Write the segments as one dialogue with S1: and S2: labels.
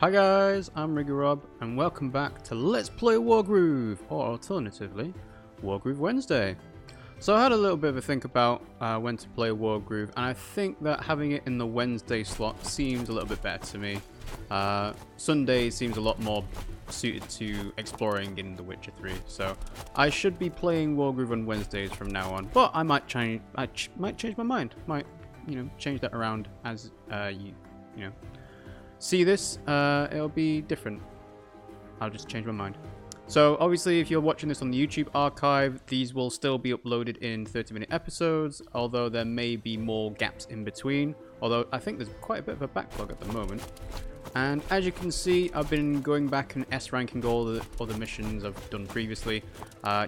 S1: Hi guys, I'm RiggyRob and welcome back to Let's Play Wargroove, or alternatively, Wargroove Wednesday. So I had a little bit of a think about when to play Wargroove, and I think that having it in the Wednesday slot seems a little bit better to me. Sunday seems a lot more suited to exploring in The Witcher 3, so I should be playing Wargroove on Wednesdays from now on, but I might change my mind, might, change that around as you see this. It'll be different. I'll just change my mind. So obviously if you're watching this on the YouTube archive, these will still be uploaded in 30-minute episodes, although there may be more gaps in between, although I think there's quite a bit of a backlog at the moment. And as you can see, I've been going back and S-ranking all the other missions I've done previously.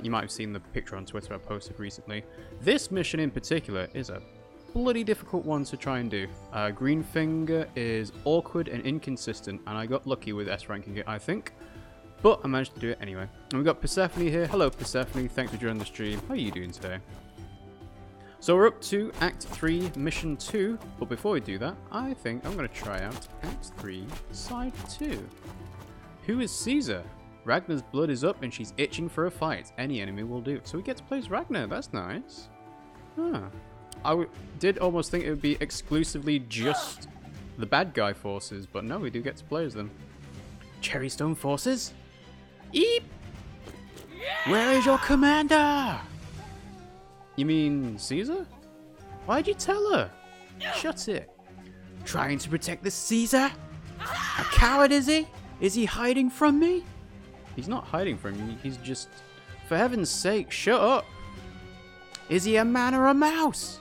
S1: You might have seen the picture on Twitter I posted recently. This mission in particular is a bloody difficult one to try and do. Greenfinger is awkward and inconsistent, and I got lucky with S-ranking it, I think. But I managed to do it anyway. And we've got Persephone here. Hello Persephone, thanks for joining the stream. How are you doing today? So we're up to Act 3, Mission 2. But before we do that, I think I'm going to try out Act 3, Side 2. Who is Caesar? Ragna's blood is up and she's itching for a fight. Any enemy will do. So we get to play as Ragna, that's nice. Huh. I did almost think it would be exclusively just the bad guy forces, but no, we do get to play as them. Cherrystone forces? Eep! Where is your commander? You mean Caesar? Why'd you tell her? Shut it. Trying to protect the Caesar? A coward, is he? Is he hiding from me? He's not hiding from you, he's just... For heaven's sake, shut up! Is he a man or a mouse?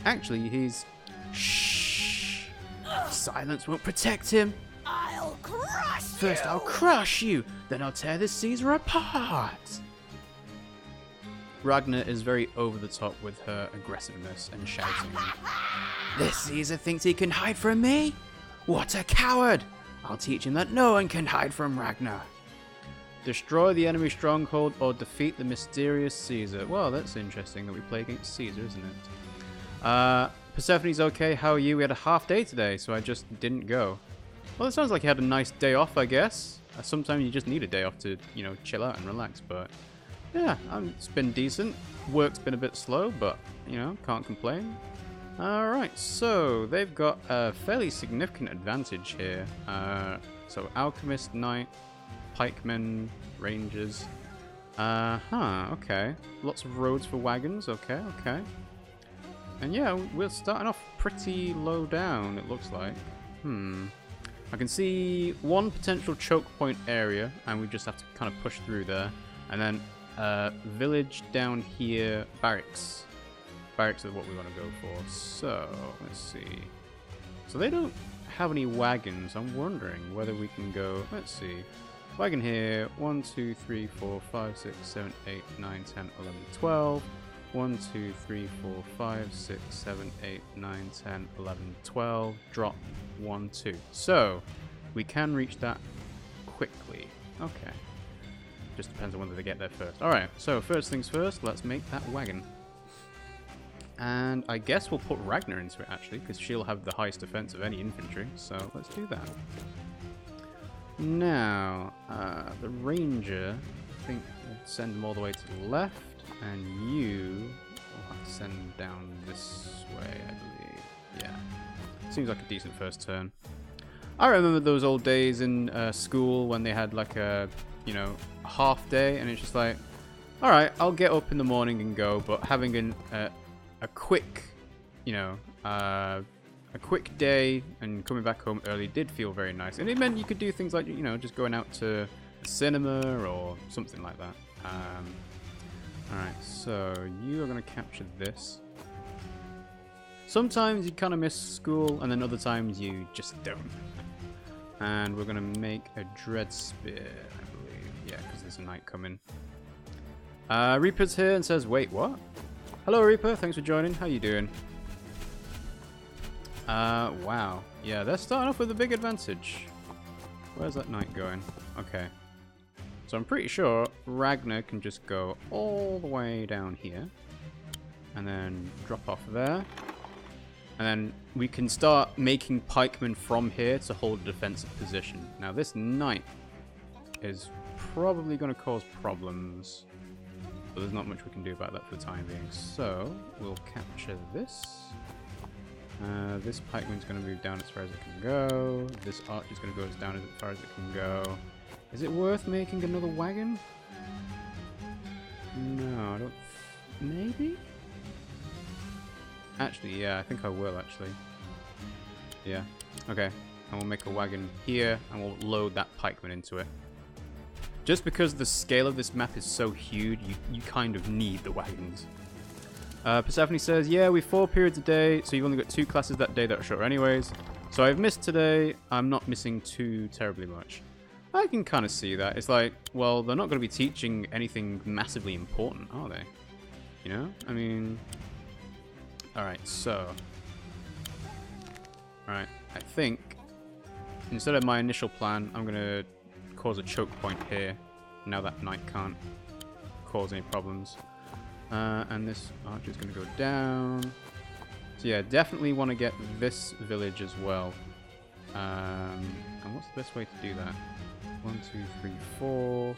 S1: Actually, he's... Shh! Silence won't protect him. I'll crush you! First I'll crush you, then I'll tear this Caesar apart. Ragna is very over the top with her aggressiveness and shouting. This Caesar thinks he can hide from me? What a coward! I'll teach him that no one can hide from Ragna. Destroy the enemy stronghold or defeat the mysterious Caesar. Well, that's interesting that we play against Caesar, isn't it? Persephone's okay. How are you? We had a half day today, so I just didn't go. Well, it sounds like you had a nice day off, I guess. Sometimes you just need a day off to, chill out and relax, but yeah, it's been decent. Work's been a bit slow, but, can't complain. Alright, so they've got a fairly significant advantage here. So Alchemist, Knight, Pikemen, Rangers. Okay. Lots of roads for wagons. Okay. And yeah, we're starting off pretty low down, it looks like. I can see one potential choke point area, and we just have to kind of push through there. And then village down here, barracks. Barracks is what we want to go for. So, let's see. So they don't have any wagons. I'm wondering whether we can go... Let's see. Wagon here, 1, 2, 3, 4, 5, 6, 7, 8, 9, 10, 11, 12. 1, 2, 3, 4, 5, 6, 7, 8, 9, 10, 11, 12. Drop 1, 2. So, we can reach that quickly. Okay. Just depends on whether they get there first. Alright, so first things first, let's make that wagon. And I guess we'll put Ragna into it actually, because she'll have the highest defense of any infantry. So, let's do that. Now, the ranger, I think we'll send them all the way to the left, and you will have to send them down this way, I believe. Yeah, seems like a decent first turn. I remember those old days in school when they had like a, you know, half day, and it's just like, all right, I'll get up in the morning and go, but having a quick, you know, a quick day and coming back home early did feel very nice, and it meant you could do things like, you know, just going out to a cinema or something like that. All right, so you are going to capture this. Sometimes you kind of miss school, and then other times you just don't. And we're going to make a dread spear, I believe. Yeah, because there's a knight coming. Reaper's here and says, wait, what? Hello, Reaper. Thanks for joining. How you doing? Wow. Yeah, they're starting off with a big advantage. Where's that knight going? Okay. So I'm pretty sure Ragna can just go all the way down here. And then drop off there. And then we can start making pikemen from here to hold a defensive position. Now this knight is probably going to cause problems, but there's not much we can do about that for the time being. So we'll capture this. This pikeman's going to move down as far as it can go. This archer is going to go as down as far as it can go. Is it worth making another wagon? No, I don't. Maybe? Actually, yeah, I think I will, actually. Yeah. Okay. And we'll make a wagon here, and we'll load that pikeman into it. Just because the scale of this map is so huge, you kind of need the wagons. Persephone says, yeah, we've 4 periods a day, so you've only got 2 classes that day that are shorter anyways. So I've missed today. I'm not missing too terribly much. I can kind of see that. It's like, well, they're not going to be teaching anything massively important, are they? You know? I mean... Alright, so... Alright, I think... Instead of my initial plan, I'm going to cause a choke point here. Now that knight can't cause any problems. And this archer is going to go down. So yeah, definitely want to get this village as well. And what's the best way to do that? 1, 2, 3, 4.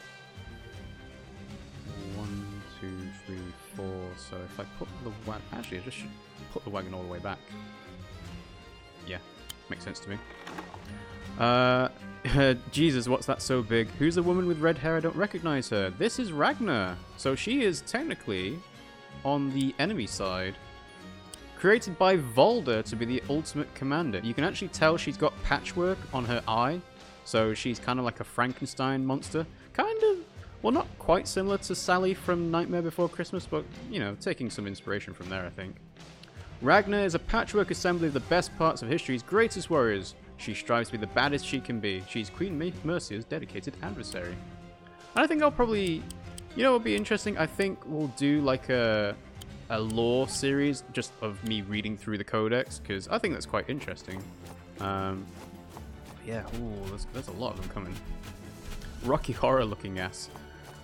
S1: 1, 2, 3, 4. So if I put the wagon... Actually, I just should put the wagon all the way back. Yeah, makes sense to me. Jesus, what's that so big? Who's the woman with red hair? I don't recognize her. This is Ragna. So she is technically on the enemy side. Created by Volder to be the ultimate commander. You can actually tell she's got patchwork on her eye. So she's kind of like a Frankenstein monster. Kind of, well, not quite similar to Sally from Nightmare Before Christmas, but, you know, taking some inspiration from there, I think. Ragna is a patchwork assembly of the best parts of history's greatest warriors. She strives to be the baddest she can be. She's Queen Mercia's dedicated adversary. And I think I'll probably... You know what would be interesting? I think we'll do like a lore series just of me reading through the codex, because I think that's quite interesting. Yeah, ooh, there's a lot of them coming. Rocky Horror looking ass.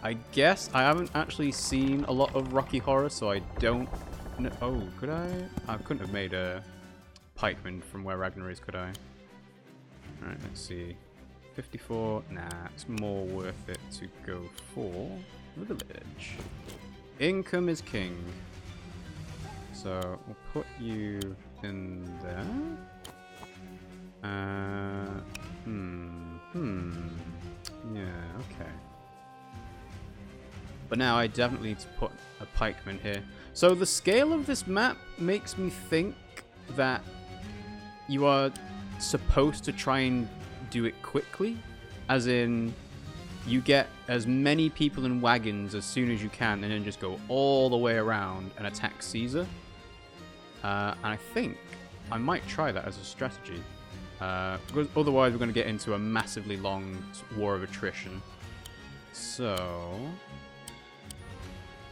S1: I guess I haven't actually seen a lot of Rocky Horror, so I don't know. Oh, could I? I couldn't have made a pikeman from where Ragnar is, could I? Alright, let's see. 54. Nah, it's more worth it to go for the village. Income is king. So we'll put you in there. Yeah, okay. But now I definitely need to put a pikeman here. So the scale of this map makes me think that you are supposed to try and do it quickly. As in, you get as many people in wagons as soon as you can and then just go all the way around and attack Caesar. And I think I might try that as a strategy. Because otherwise we're going to get into a massively long war of attrition. So,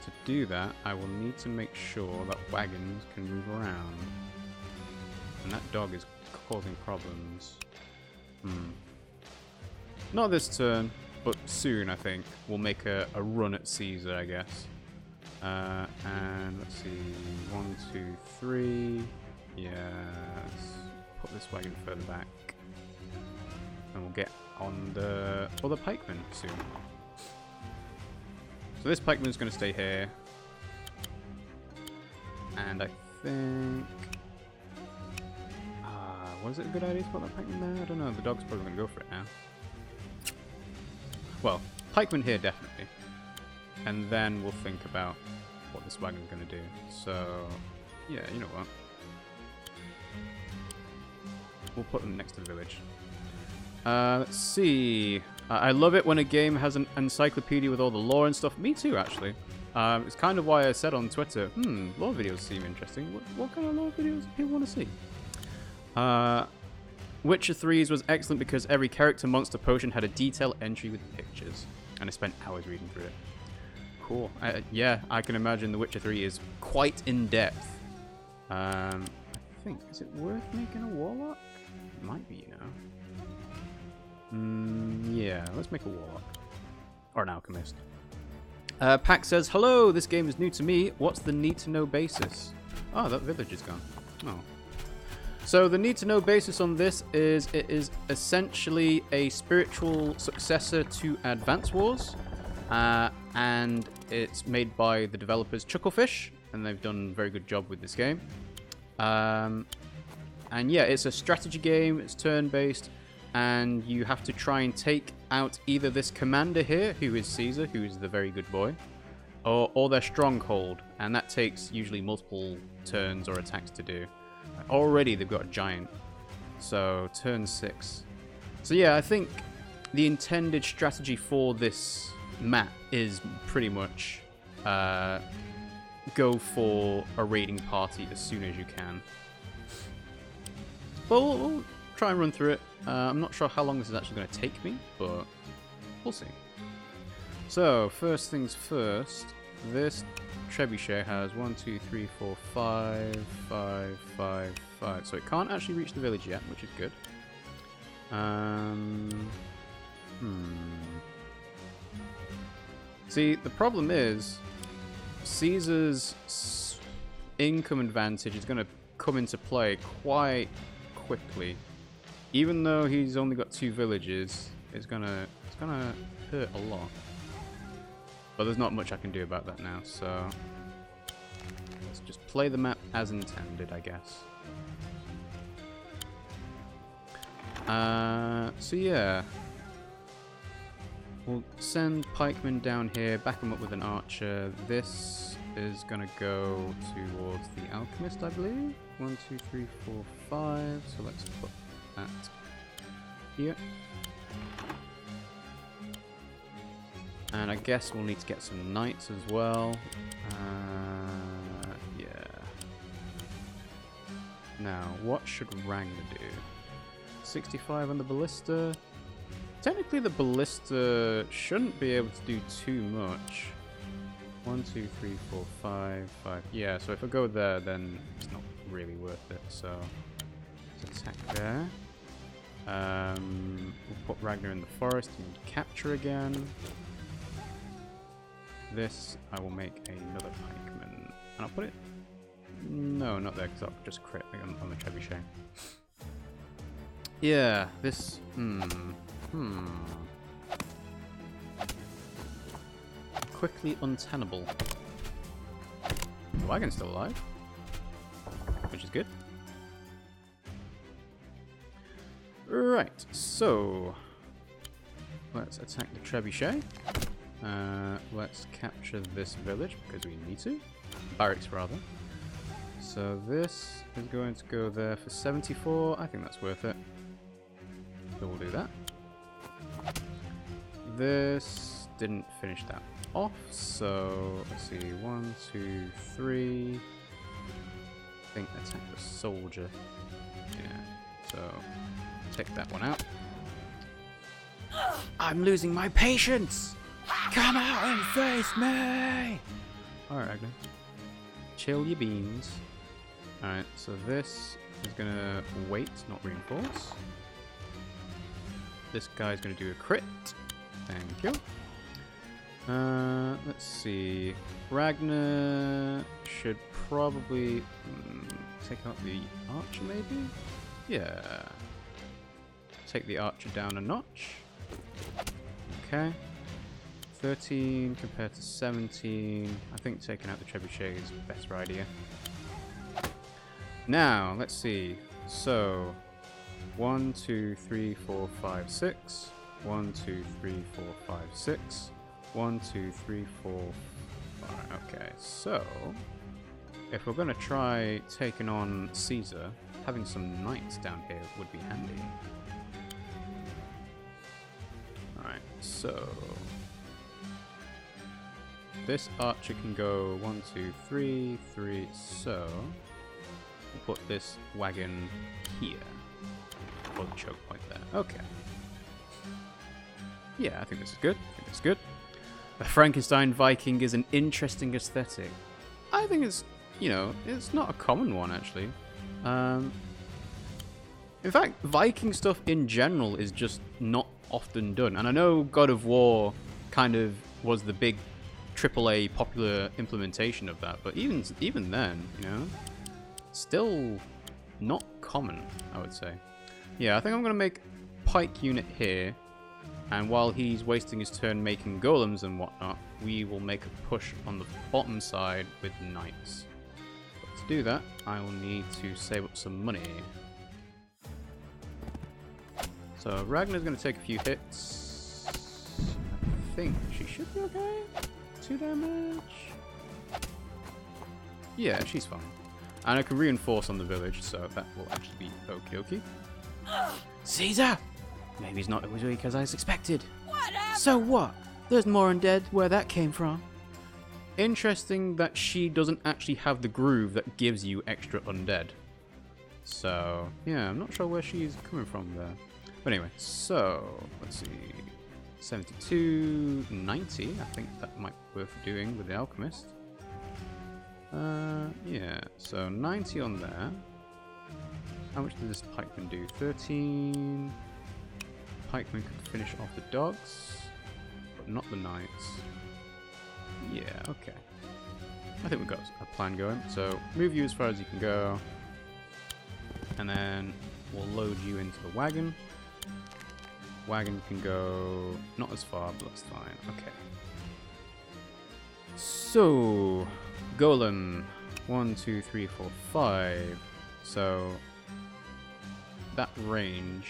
S1: to do that, I will need to make sure that wagons can move around. And that dog is causing problems. Not this turn, but soon, I think. We'll make a run at Caesar, I guess. And let's see. 1, 2, 3. Yes. Put this wagon further back. And we'll get on the other pikeman soon. So this pikeman's going to stay here. And I think... was it a good idea to put that pikeman there? I don't know. The dog's probably going to go for it now. Well, pikeman here, definitely. And then we'll think about what this wagon's going to do. So, yeah, you know what? We'll put them next to the village. Let's see. I love it when a game has an encyclopedia with all the lore and stuff. Me too, actually. It's kind of why I said on Twitter, lore videos seem interesting. What kind of lore videos do people want to see? Witcher 3's was excellent because every character, monster, potion had a detailed entry with pictures. And I spent hours reading through it. Cool. Yeah, I can imagine The Witcher 3 is quite in-depth. I think, is it worth making a warlock? It might be, you know. Yeah, let's make a warlock. Or an alchemist. Pack says, hello, this game is new to me. What's the need-to-know basis? Oh, that village is gone. Oh. So the need-to-know basis on this is it is essentially a spiritual successor to Advance Wars. And it's made by the developers Chucklefish, and they've done a very good job with this game. And yeah, it's a strategy game, it's turn-based, and you have to try and take out either this commander here, who is Caesar, who is the very good boy, or their stronghold, and that takes usually multiple turns or attacks to do. Already they've got a giant, so turn 6. So yeah, I think the intended strategy for this map is pretty much go for a raiding party as soon as you can. But we'll try and run through it. I'm not sure how long this is actually going to take me, but we'll see. So, first things first, this trebuchet has 1, 2, 3, 4, 5, 5, 5, 5. So it can't actually reach the village yet, which is good. See, the problem is Caesar's income advantage is going to come into play quite quickly. Even though he's only got 2 villages, it's gonna hurt a lot. But there's not much I can do about that now, so let's just play the map as intended, I guess. So yeah, we'll send pikemen down here, back them up with an archer. This is gonna go towards the alchemist, I believe. 1, 2, 3, 4, 5. So let's put that here. And I guess we'll need to get some knights as well. Yeah. Now, what should Ragna do? 65 on the ballista. Technically, the ballista shouldn't be able to do too much. 1, 2, 3, 4, 5, 5. Yeah, so if I go there, then it's not really worth it. So let's attack there. We'll put Ragna in the forest and capture again. This, I will make another pikeman. And I'll put it... No, not there, because I'll just crit on the trebuchet. Yeah, this... Quickly untenable. The wagon's still alive, which is good. Right, so... let's attack the trebuchet. Let's capture this village, because we need to. Barracks, rather. So this is going to go there for 74. I think that's worth it. So we'll do that. This didn't finish that off, so let's see. 1, 2, 3. I think attack the soldier. Yeah, so take that one out. I'm losing my patience! Come out and face me! Alright, Ragna. Chill your beans. Alright, so this is gonna wait, not reinforce. This guy's gonna do a crit. Thank you. Let's see. Ragna should probably take out the archer, maybe? Yeah. Take the archer down a notch. Okay. 13 compared to 17. I think taking out the trebuchet is a better idea. Now, let's see. So, 1, 2, 3, 4, 5, 6. 1, 2, 3, 4, 5, 6. 1, 2, 3, 4, 5. Okay, so if we're going to try taking on Caesar, having some knights down here would be handy. Alright, so this archer can go 1, 2, 3, 3, so we'll put this wagon here. Or the choke point there. Okay. Yeah, I think this is good. The Frankenstein Viking is an interesting aesthetic. I think it's, you know, it's not a common one, actually. In fact, Viking stuff in general is just not often done. And I know God of War kind of was the big AAA popular implementation of that, but even then, you know, still not common, I would say. Yeah, I think I'm going to make pike unit here. And while he's wasting his turn making golems and whatnot, we will make a push on the bottom side with knights. But to do that, I will need to save up some money. So Ragna's going to take a few hits. I think she should be okay. 2 damage. Yeah, she's fine. And I can reinforce on the village, so that will actually be okie dokie. Caesar! Maybe he's not as weak as I expected. Whatever. So what? There's more undead where that came from. Interesting that she doesn't actually have the groove that gives you extra undead. So, yeah, I'm not sure where she's coming from there. But anyway, so, let's see. 72, 90. I think that might be worth doing with the Alchemist. Yeah, so 90 on there. How much does this pikeman do? 13. Pikeman could finish off the dogs, but not the knights. Yeah, okay. I think we've got a plan going. So move you as far as you can go, and then we'll load you into the wagon. Wagon can go not as far, but that's fine. Okay. So golem 1, 2, 3, 4, 5. So that range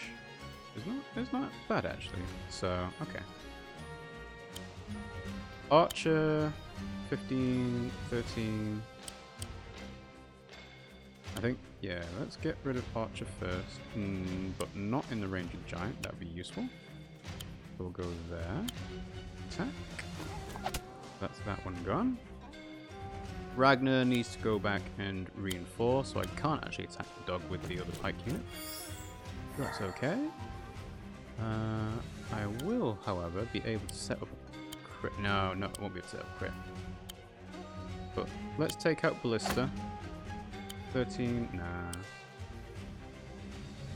S1: is not bad actually. So okay. Archer 15, 13. I think, yeah, let's get rid of Archer first, but not in the range of the giant. That would be useful. We'll go there. Attack. That's that one gone. Ragna needs to go back and reinforce, so I can't actually attack the dog with the other pike unit. That's okay. I will, however, be able to set up a crit. No, I won't be able to set up a crit. But let's take out Ballista. 13, nah.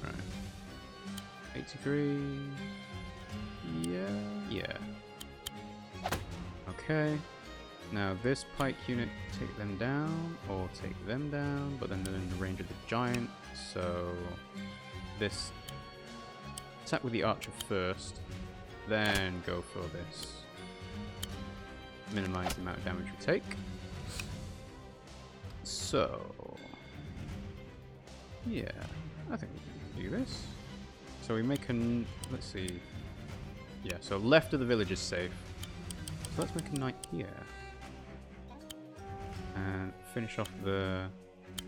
S1: Right. 83. Yeah. Okay. Now this pike unit, take them down, or take them down, but then they're in the range of the giant, so this attack with the archer first, then go for this. Minimize the amount of damage we take. So, yeah, I think we can do this. So we make let's see. Yeah, so left of the village is safe. So let's make a knight here. And finish off the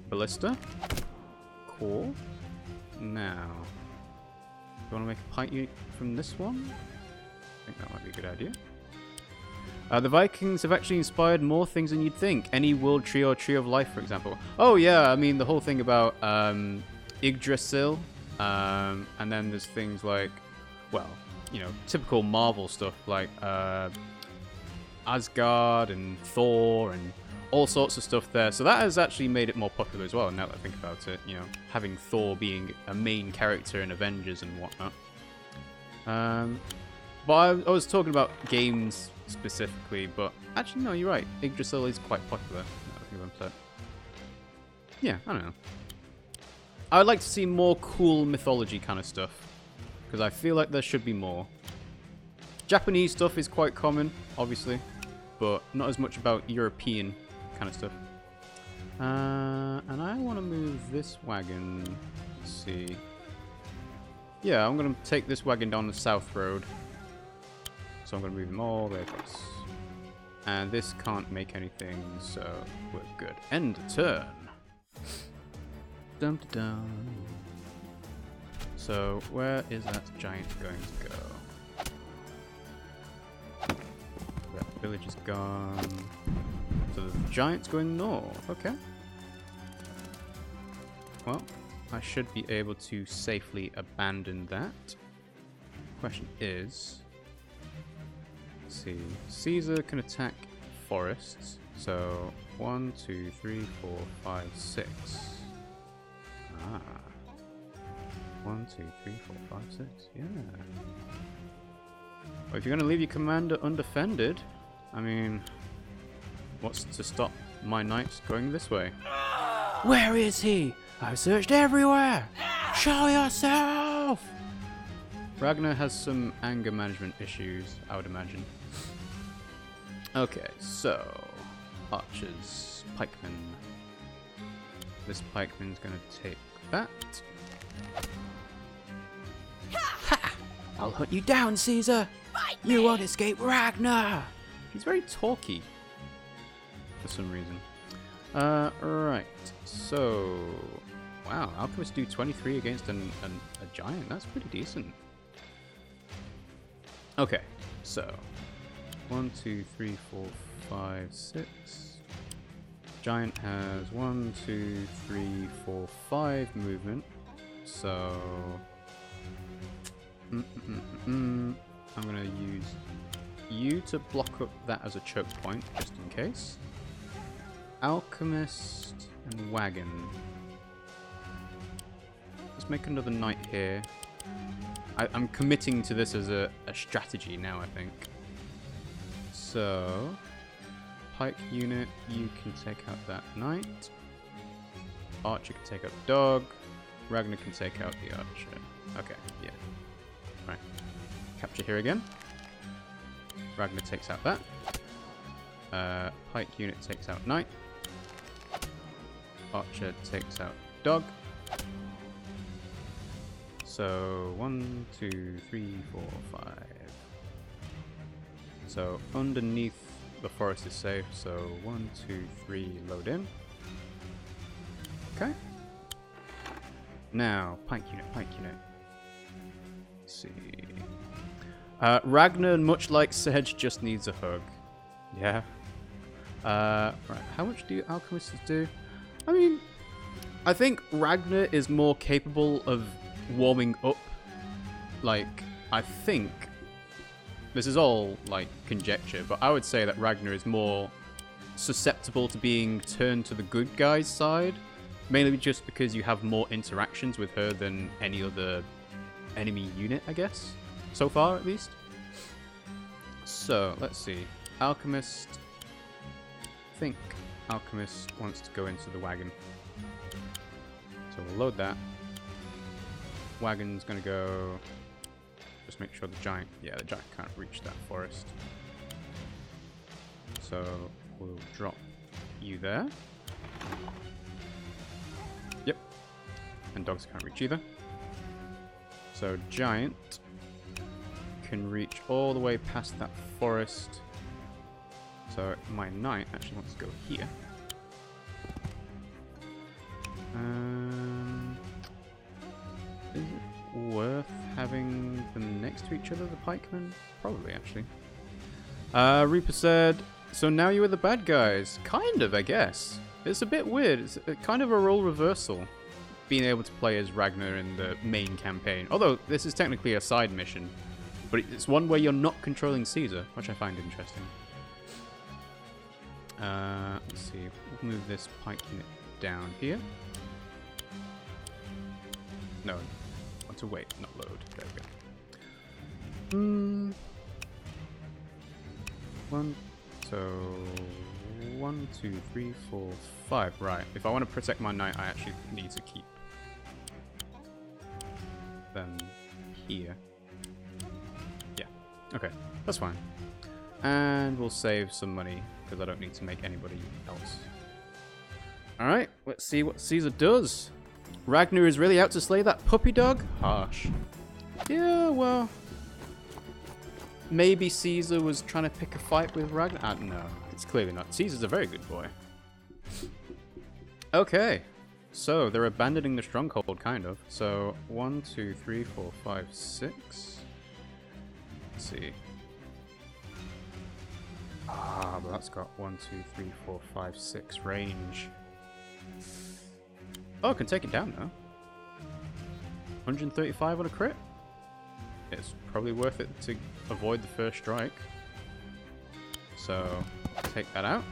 S1: ballista. Cool. Now, do you want to make a pike unit from this one? I think that might be a good idea. The Vikings have actually inspired more things than you'd think. Any world tree or tree of life, for example. Oh yeah, I mean the whole thing about Yggdrasil, and then there's things like, well, you know, typical Marvel stuff like Asgard and Thor and all sorts of stuff there. So that has actually made it more popular as well, now that I think about it, you know, having Thor being a main character in Avengers and whatnot. But I was talking about games specifically, but actually no, you're right, Yggdrasil is quite popular, now that I think about it. Yeah, I don't know. I would like to see more cool mythology kind of stuff, because I feel like there should be more. Japanese stuff is quite common, obviously, but not as much about European kind of stuff. And I want to move this wagon. Let's see. yeah, I'm going to take this wagon down the south road. So I'm going to move them all the way across. And this can't make anything, so we're good. End turn. Dum -da -dum. So where is that giant going to go? That village is gone. So the giant's going north. Okay. Well, I should be able to safely abandon that. Question is, let's see, Caesar can attack forests. So 1, 2, 3, 4, 5, 6. Ah. 1, 2, 3, 4, 5, 6. Yeah. Well, if you're going to leave your commander undefended, I mean, what's to stop my knights going this way? Where is he? I've searched everywhere! Show yourself! Ragna has some anger management issues, I would imagine. Okay, so archers, pikemen. This pikeman's gonna take that. Ha! I'll hunt you down, Caesar! You won't escape Ragna! He's very talky for some reason. Right, so wow, alchemists do 23 against a giant. That's pretty decent. Okay, so 1, 2, 3, 4, 5, 6. Giant has 1, 2, 3, 4, 5 movement. So I'm gonna use you to block up that as a choke point, just in case. Alchemist and wagon. Let's make another knight here. I'm committing to this as a strategy now, I think. So, pike unit, you can take out that knight. Archer can take out dog. Ragnar can take out the archer. Okay, yeah. Right. Capture here again. Ragnar takes out that. Pike unit takes out knight. Archer takes out dog. So 1, 2, 3, 4, 5. So underneath the forest is safe. So 1, 2, 3, load in. Okay. Now pike unit, pike unit. Let's see. Ragnar, much like Sedge, just needs a hug. Yeah. Right. How much do alchemists do? I mean, I think Ragnar is more capable of warming up. Like, I think this is all like conjecture, but I would say that Ragnar is more susceptible to being turned to the good guy's side, mainly just because you have more interactions with her than any other enemy unit, I guess, so far at least. So let's see, alchemist. I think alchemist wants to go into the wagon, so we'll load that. Wagon's gonna go. Just make sure the giant. Yeah, the giant can't reach that forest. So we'll drop you there. Yep. And dogs can't reach either. So giant can reach all the way past that forest. So my knight actually wants to go here. Is it worth having them next to each other, the pikemen? Probably, actually. Reaper said, so now you are the bad guys. Kind of, I guess. It's a bit weird. It's kind of a role reversal, being able to play as Ragnar in the main campaign. Although, this is technically a side mission. But it's one where you're not controlling Caesar, which I find interesting. Let's see. We'll move this pike unit down here. No. I want to wait, not load. There we go. So 1, 2, 3, 4, 5. Right. If I want to protect my knight, I actually need to keep them here. Yeah. Okay. That's fine. And we'll save some money because I don't need to make anybody else. Alright, let's see what Caesar does. Ragnar is really out to slay that puppy dog? Harsh. Yeah, well, maybe Caesar was trying to pick a fight with Ragna. No, it's clearly not. Caesar's a very good boy. Okay, so they're abandoning the stronghold, kind of. So 1, 2, 3, 4, 5, 6. Let's see. Ah, but that's got 1, 2, 3, 4, 5, 6 range. Oh, I can take it down now. 135 on a crit. It's probably worth it to avoid the first strike. So, take that out.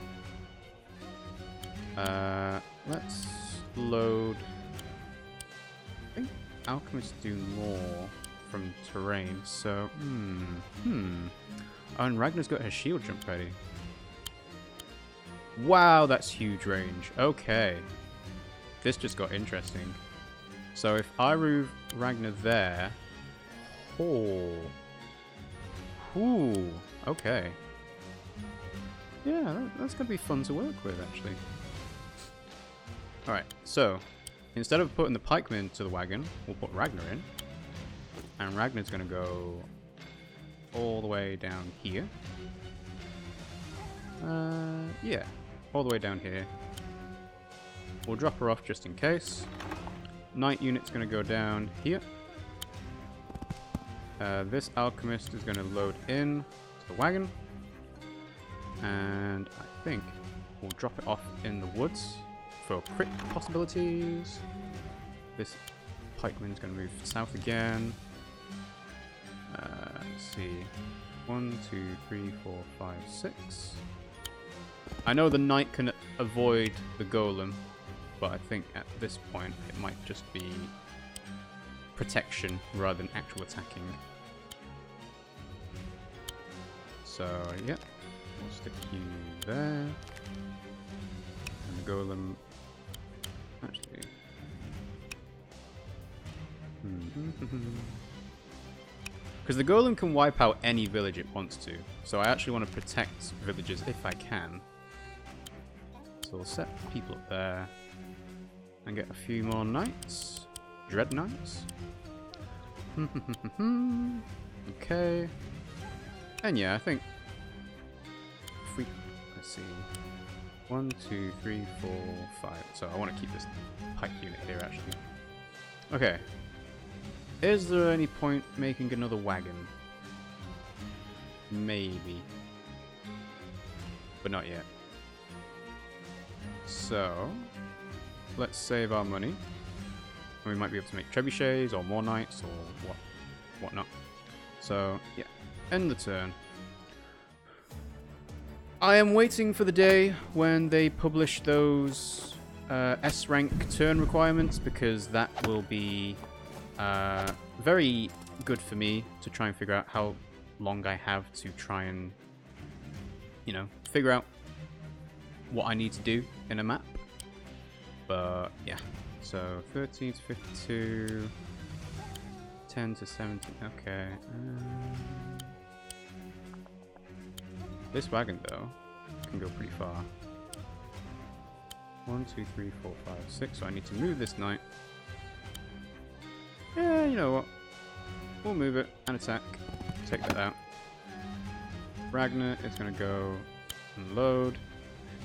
S1: Let's load... I think alchemists do more from terrain, so... Oh, and Ragna's got her shield jump ready. Wow, that's huge range. Okay. This just got interesting. So if I move Ragna there... Oh. Ooh. Okay. Yeah, that's going to be fun to work with, actually. Alright, so... Instead of putting the pikemen into the wagon, we'll put Ragna in. And Ragna's going to go... all the way down here. Yeah. All the way down here. We'll drop her off just in case. Knight unit's going to go down here. This alchemist is going to load in to the wagon. And I think we'll drop it off in the woods for crit possibilities. This pikeman's going to move south again. Let's see. 1, 2, 3, 4, 5, 6. I know the knight can avoid the golem, but I think at this point it might just be protection rather than actual attacking. So, yeah. We'll stick you there. And the golem... Actually... Because the golem can wipe out any village it wants to. So I actually want to protect villages if I can. So we'll set people up there. And get a few more knights. Dread knights. Okay. And yeah, I think... If we... Let's see. 1, 2, 3, 4, 5. So I want to keep this pike unit here, actually. Okay. Is there any point making another wagon? Maybe. But not yet. So, let's save our money. And we might be able to make trebuchets or more knights or whatnot. So, yeah. End the turn. I am waiting for the day when they publish those S-rank turn requirements, because that will be very good for me to try and figure out how long I have to try and, you know, figure out what I need to do in a map. But yeah, so 13 to 52, 10 to 17. Okay. This wagon though can go pretty far. 1, 2, 3, 4, 5, 6. So I need to move this knight. Yeah, you know what? We'll move it and attack. Take that out. Ragna is going to go and load.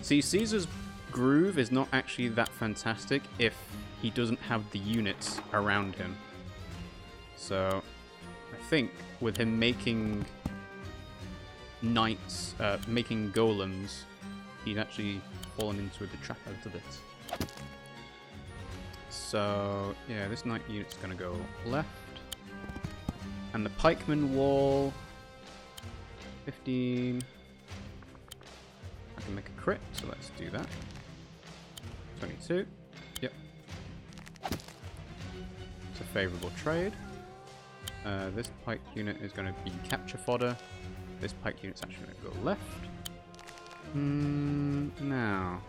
S1: See, Caesar's groove is not actually that fantastic if he doesn't have the units around him. So, I think with him making knights, making golems, he's actually fallen into the trap a little bit. So, yeah, this knight unit's going to go left. And the pikeman wall, 15. I can make a crit, so let's do that. 22. Yep. It's a favourable trade. This pike unit is going to be capture fodder. This pike unit's actually going to go left. Now,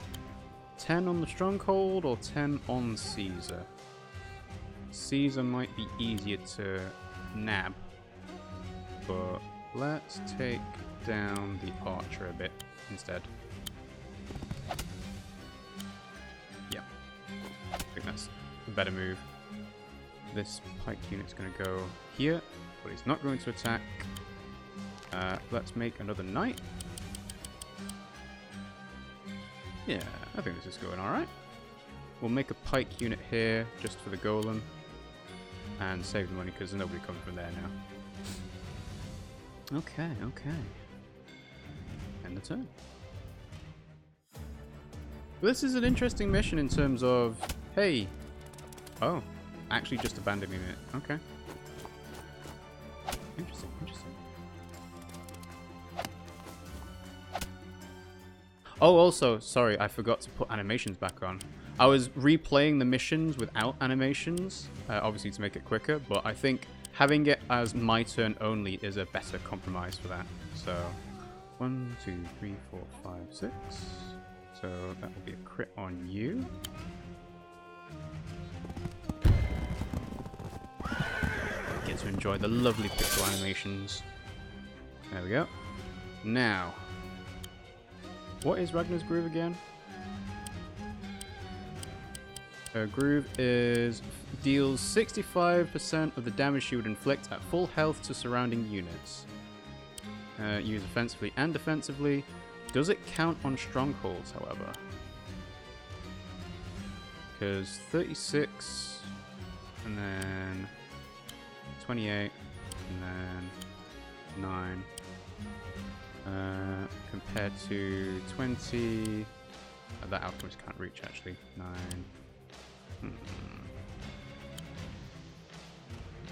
S1: 10 on the stronghold or 10 on Caesar? Caesar might be easier to nab, but let's take down the archer a bit instead. Yeah, I think that's a better move. This pike unit's going to go here, but he's not going to attack. Let's make another knight. Yeah, I think this is going alright. We'll make a pike unit here just for the golem. And save the money because nobody comes from there now. Okay, okay. End the turn. This is an interesting mission in terms of, hey, oh, actually just abandoning it. Okay. Interesting, interesting. Oh, also, sorry, I forgot to put animations back on. I was replaying the missions without animations, obviously to make it quicker, but I think having it as my turn only is a better compromise for that. So, 1, 2, 3, 4, 5, 6. So that will be a crit on you. Get to enjoy the lovely pixel animations. There we go. Now, what is Ragna's groove again? Her groove is deals 65% of the damage she would inflict at full health to surrounding units. Use offensively and defensively. Does it count on strongholds, however? Because 36, and then 28, and then 9, compared to 20. That alchemist can't reach, actually. 9.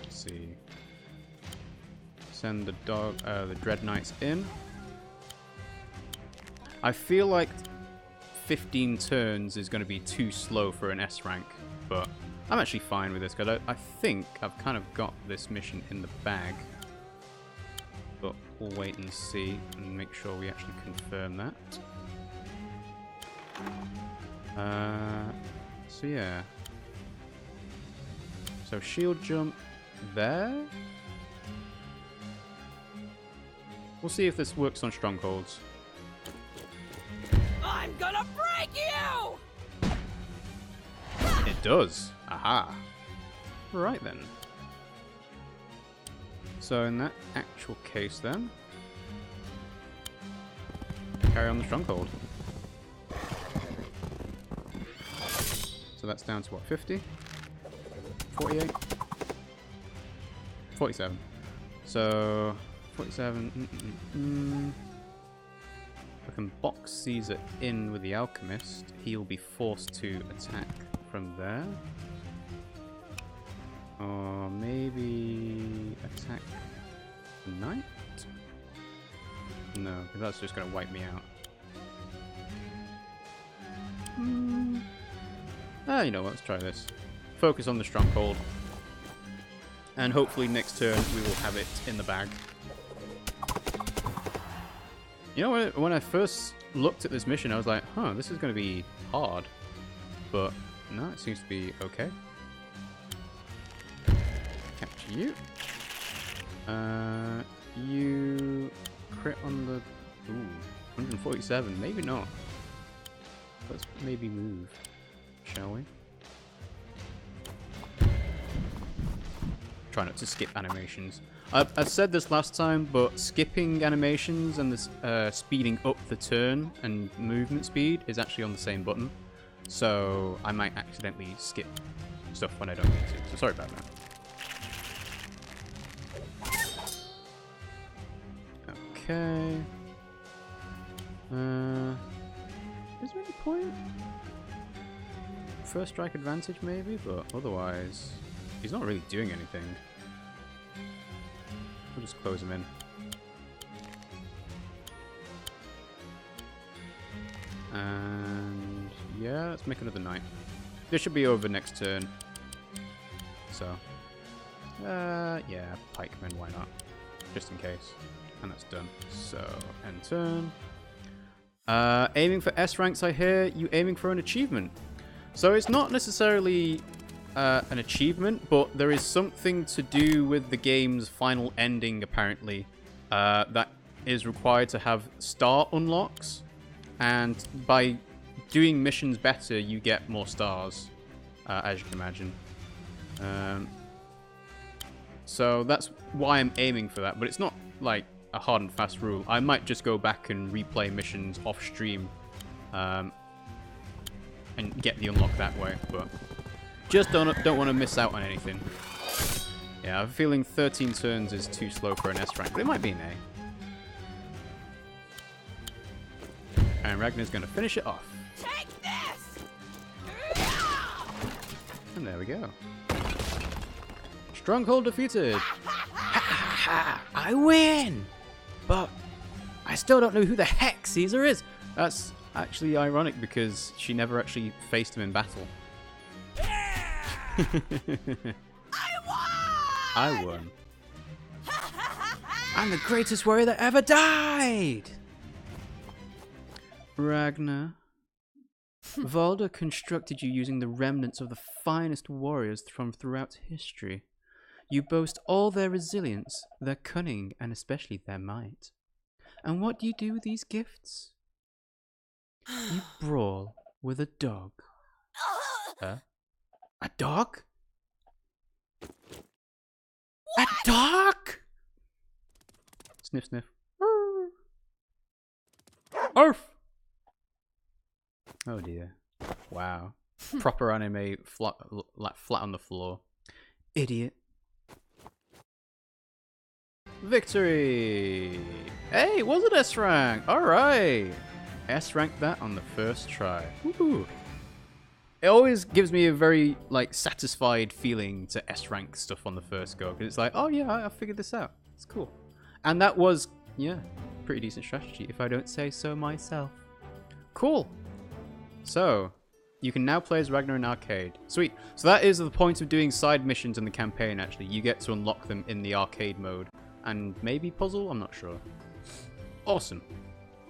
S1: Let's see. Send the the Dread Knights in. I feel like 15 turns is going to be too slow for an S rank, but I'm actually fine with this because I think I've kind of got this mission in the bag. But we'll wait and see and make sure we actually confirm that. So yeah. So shield jump there. We'll see if this works on strongholds.
S2: I'm gonna break you!
S1: It does. Aha. Right then. So in that actual case then, carry on the stronghold. So that's down to what, 50? 48? 47. So 47. I can box Caesar in with the alchemist. He'll be forced to attack from there. Or maybe attack the knight? No, because that's just going to wipe me out. You know what, let's try this. Focus on the stronghold. And hopefully next turn we will have it in the bag. You know, when I first looked at this mission, I was like, huh, this is going to be hard. But no, it seems to be okay. Capture you. You crit on the... Ooh, 147. Maybe not. Let's maybe move, shall we? Try not to skip animations. I said this last time, but skipping animations and this speeding up the turn and movement speed is actually on the same button. So I might accidentally skip stuff when I don't need to. So sorry about that. Okay. Is there any point? First strike advantage maybe, but otherwise he's not really doing anything. We'll just close him in. And yeah, let's make another knight. This should be over next turn. So yeah, pikemen, why not? Just in case. And that's done. So end turn. Aiming for S ranks, I hear. You aiming for an achievement. So it's not necessarily an achievement, but there is something to do with the game's final ending, apparently, that is required to have star unlocks, and by doing missions better, you get more stars, as you can imagine. So that's why I'm aiming for that, but it's not like a hard and fast rule. I might just go back and replay missions off stream and get the unlock that way, but just don't want to miss out on anything. Yeah, I have a feeling 13 turns is too slow for an S rank, but it might be an A. And Ragna's going to finish it off.
S2: Take this!
S1: And there we go. Stronghold defeated! Ha ha ha! I win! But I still don't know who the heck Caesar is! That's actually ironic because she never actually faced him in battle. I won! I'm the greatest warrior that ever died! Ragna. Valda constructed you using the remnants of the finest warriors from throughout history. You boast all their resilience, their cunning, and especially their might. And what do you do with these gifts? You brawl with a dog. Huh? A dog? A dog? Sniff, sniff. Arf! Oh dear. Wow. Proper anime flat on the floor. Idiot. Victory! Hey, was it S rank? Alright! S rank that on the first try. Woohoo! It always gives me a very, like, satisfied feeling to S rank stuff on the first go. Because it's like, oh yeah, I figured this out. It's cool. And that was, yeah, pretty decent strategy, if I don't say so myself. Cool! So, you can now play as Ragna in arcade. Sweet. So that is the point of doing side missions in the campaign, actually. You get to unlock them in the arcade mode. And maybe puzzle? I'm not sure. Awesome.